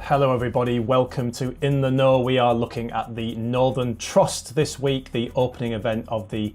Hello everybody, welcome to In the Know. We are looking at the Northern Trust this week, the opening event of the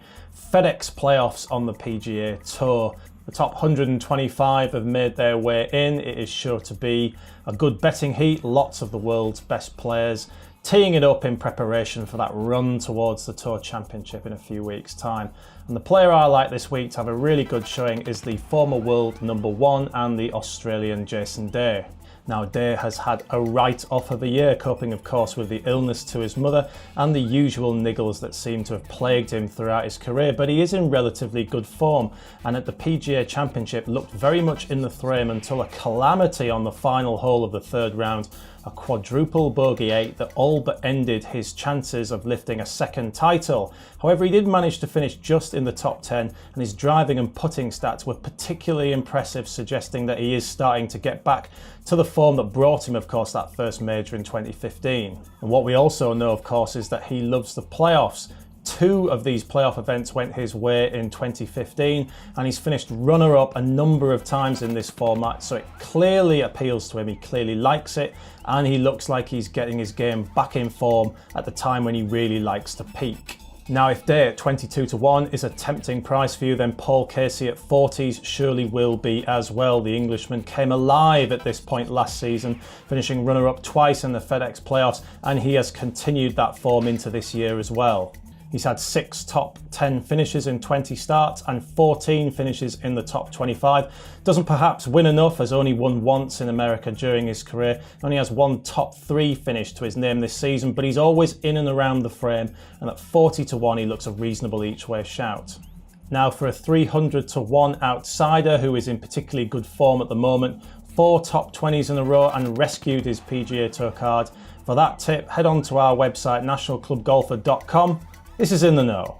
FedEx Playoffs on the PGA Tour. The top 125 have made their way in. It is sure to be a good betting heat, lots of the world's best players teeing it up in preparation for that run towards the Tour Championship in a few weeks' time. And the player I like this week to have a really good showing is the former world #1 and the Australian Jason Day. Now, Day has had a write-off of the year, coping of course with the illness to his mother and the usual niggles that seem to have plagued him throughout his career, but he is in relatively good form and at the PGA Championship looked very much in the frame until a calamity on the final hole of the third round, a quadruple bogey 8 that all but ended his chances of lifting a second title. However, he did manage to finish just in the top 10 and his driving and putting stats were particularly impressive, suggesting that he is starting to get back to the form that brought him, of course, that first major in 2015. And what we also know, of course, is that he loves the playoffs. 2 of these playoff events went his way in 2015 and he's finished runner-up a number of times in this format, so it clearly appeals to him, he clearly likes it, and he looks like he's getting his game back in form at the time when he really likes to peak. Now, if Day at 22-1 is a tempting price for you, then Paul Casey at 40s surely will be as well. The Englishman came alive at this point last season, finishing runner-up twice in the FedEx Playoffs, and he has continued that form into this year as well. He's had 6 top 10 finishes in 20 starts and 14 finishes in the top 25. Doesn't perhaps win enough, has only won once in America during his career. Only has 1 top 3 finish to his name this season, but he's always in and around the frame, and at 40-1 he looks a reasonable each way shout. Now for a 300-1 outsider who is in particularly good form at the moment, 4 top 20s in a row and rescued his PGA Tour card. For that tip, head on to our website nationalclubgolfer.com. This is In the Know.